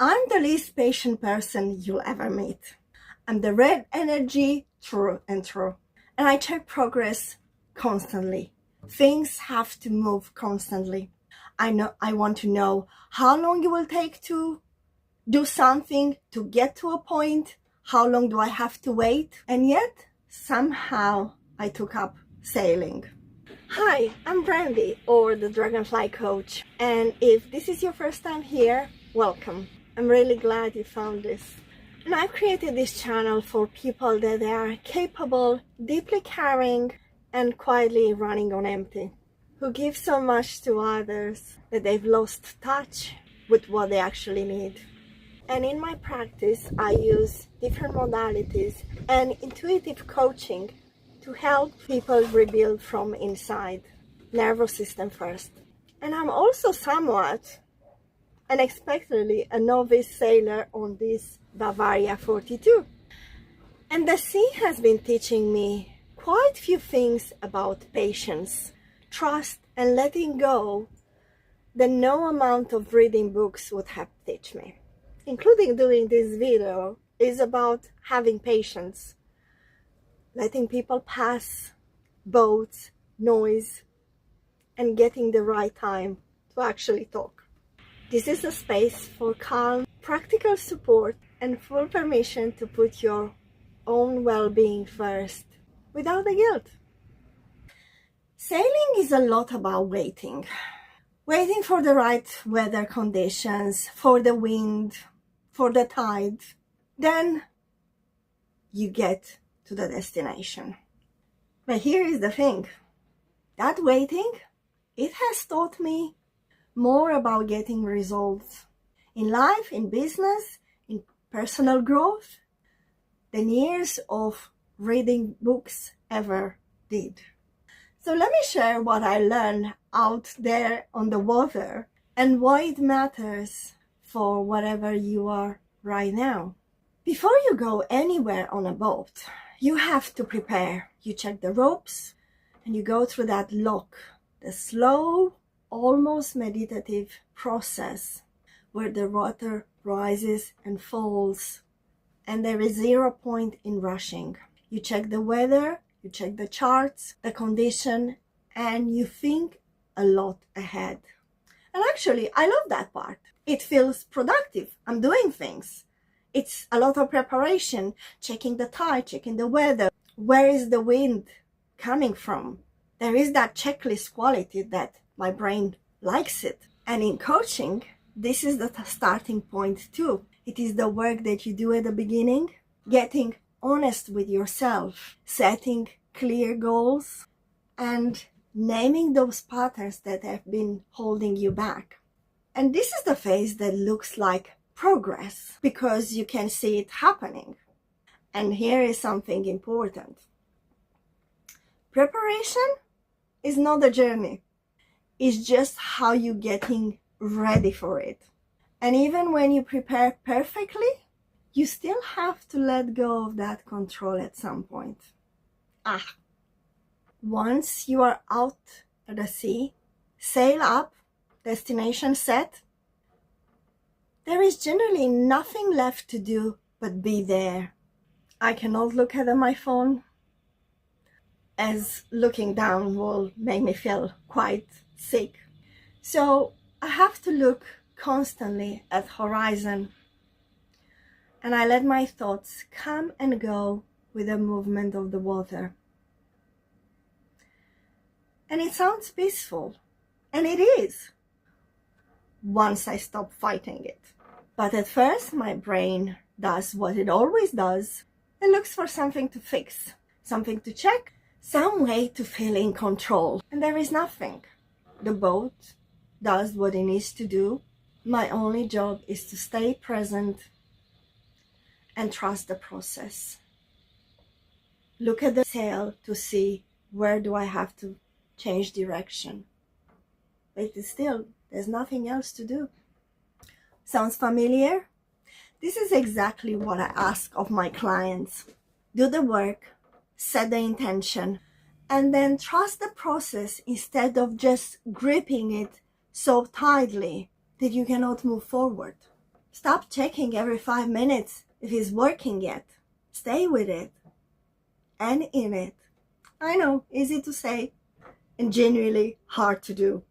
I'm the least patient person you'll ever meet. I'm the red energy through and through. And I check progress constantly. Things have to move constantly. I want to know how long it will take to do something, to get to a point. How long do I have to wait? And yet, somehow, I took up sailing. Hi, I'm Brandy, or the Dragonfly Coach. And if this is your first time here, welcome. I'm really glad you found this. And I've created this channel for people that are capable, deeply caring, and quietly running on empty, who give so much to others that they've lost touch with what they actually need. And in my practice, I use different modalities and intuitive coaching to help people rebuild from inside, nervous system first. And I'm also somewhat unexpectedly a novice sailor on this Bavaria 42. And the sea has been teaching me quite a few things about patience, trust, and letting go that no amount of reading books would have taught me. Including doing this video is about having patience, letting people pass, boats, noise, and getting the right time to actually talk. This is a space for calm, practical support and full permission to put your own well-being first without the guilt. Sailing is a lot about waiting. Waiting for the right weather conditions, for the wind, for the tide. Then you get to the destination. But here is the thing. That waiting, it has taught me more about getting results in life, in business, in personal growth than years of reading books ever did. So let me share what I learned out there on the water and why it matters for whatever you are right now. Before you go anywhere on a boat, you have to prepare. You check the ropes and you go through that lock, the slow, almost meditative process where the water rises and falls and there is 0 point in rushing. You check the weather, you check the charts, the condition, and you think a lot ahead. And actually, I love that part. It feels productive. I'm doing things. It's a lot of preparation, checking the tide, checking the weather. Where is the wind coming from? There is that checklist quality that my brain likes it. And in coaching, this is the starting point too. It is the work that you do at the beginning, getting honest with yourself, setting clear goals, and naming those patterns that have been holding you back. And this is the phase that looks like progress because you can see it happening. And here is something important. Preparation is not a journey. It's just how you're getting ready for it. And even when you prepare perfectly, you still have to let go of that control at some point. Once you are out at the sea, sail up, destination set, there is generally nothing left to do but be there. I cannot look at my phone, as looking down will make me feel quite sick. So I have to look constantly at horizon, and I let my thoughts come and go with the movement of the water. And it sounds peaceful, and it is, once I stop fighting it. But at first, my brain does what it always does. It looks for something to fix, something to check, some way to feel in control. And there is nothing. The boat does what it needs to do. My only job is to stay present and trust the process. Look at the sail to see where do I have to change direction. But still, there's nothing else to do. Sounds familiar? This is exactly what I ask of my clients. Do the work, set the intention, and then trust the process instead of just gripping it so tightly that you cannot move forward. Stop checking every 5 minutes if it's working yet. Stay with it and in it. I know, easy to say and genuinely hard to do.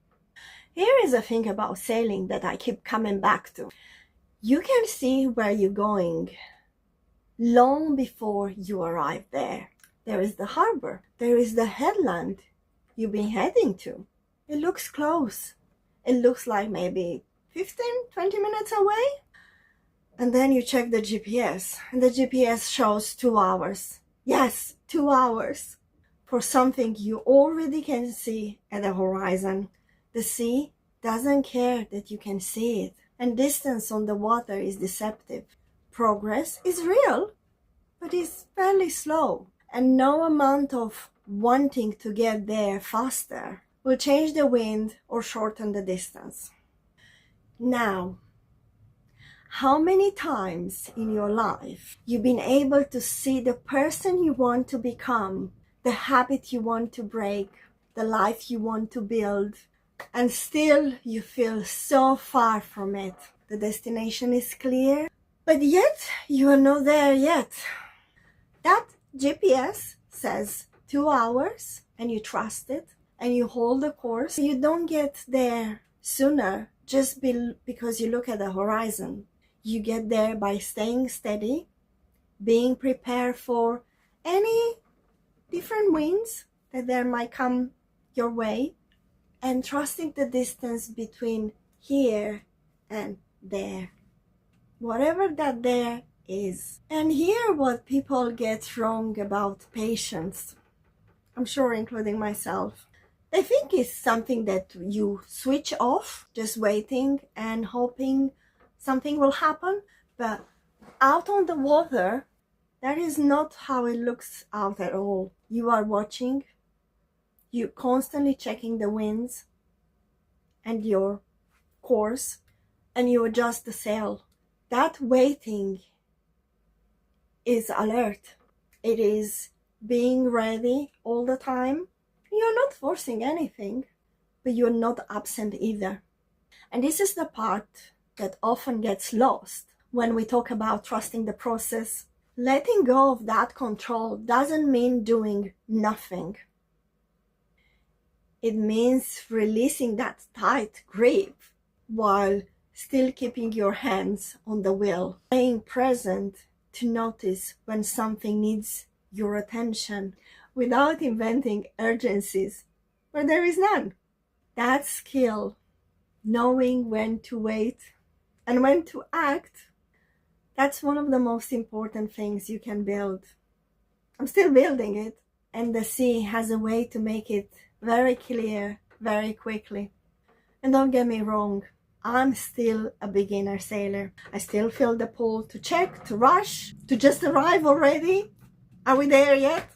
Here is a thing about sailing that I keep coming back to. You can see where you're going long before you arrive there. There is the harbor. There is the headland you've been heading to. It looks close. It looks like maybe 15-20 minutes away. And then you check the GPS, and the GPS shows 2 hours. Yes, 2 hours for something you already can see at the horizon. The sea doesn't care that you can see it, and distance on the water is deceptive. Progress is real, but it's fairly slow, and no amount of wanting to get there faster will change the wind or shorten the distance. Now, how many times in your life you've been able to see the person you want to become, the habit you want to break, the life you want to build, and still you feel so far from it? The destination is clear, but yet you are not there yet. That GPS says 2 hours, and you trust it, and you hold the course. You don't get there sooner just because you look at the horizon. You get there by staying steady, being prepared for any different winds that there might come your way, and trusting the distance between here and there, whatever that there is. And here what people get wrong about patience, I'm sure including myself. They think it's something that you switch off, just waiting and hoping something will happen. But out on the water, that is not how it looks out at all. You are watching, you're constantly checking the winds and your course, and you adjust the sail. That waiting is alert. It is being ready all the time. You're not forcing anything, but you're not absent either. And this is the part that often gets lost when we talk about trusting the process. Letting go of that control doesn't mean doing nothing. It means releasing that tight grip while still keeping your hands on the wheel. Staying present to notice when something needs your attention without inventing urgencies where there is none. That skill, knowing when to wait and when to act, that's one of the most important things you can build. I'm still building it, and the sea has a way to make it very clear very quickly. And don't get me wrong, I'm still a beginner sailor. I still feel the pull to check, to rush, to just arrive already. Are we there yet?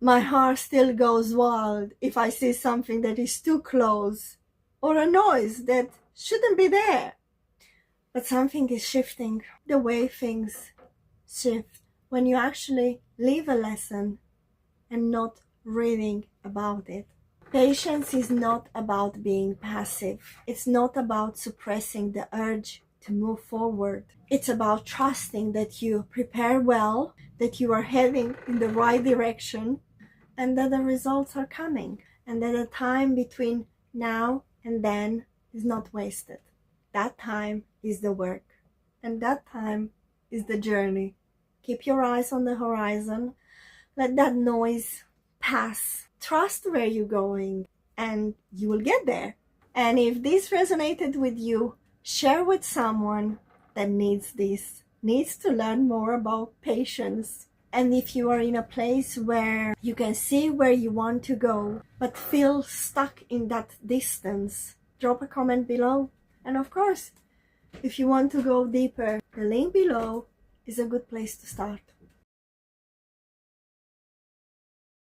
My heart still goes wild if I see something that is too close, or a noise that shouldn't be there. But something is shifting, the way things shift when you actually leave a lesson and not reading about it. Patience is not about being passive. It's not about suppressing the urge to move forward. It's about trusting that you prepare well, that you are heading in the right direction, and that the results are coming, and that the time between now and then is not wasted. That time is the work, and that time is the journey. Keep your eyes on the horizon. Let that noise pass. Trust where you're going, and you will get there. And if this resonated with you, share with someone that needs this, needs to learn more about patience. And if you are in a place where you can see where you want to go, but feel stuck in that distance, drop a comment below. And of course, if you want to go deeper, the link below is a good place to start.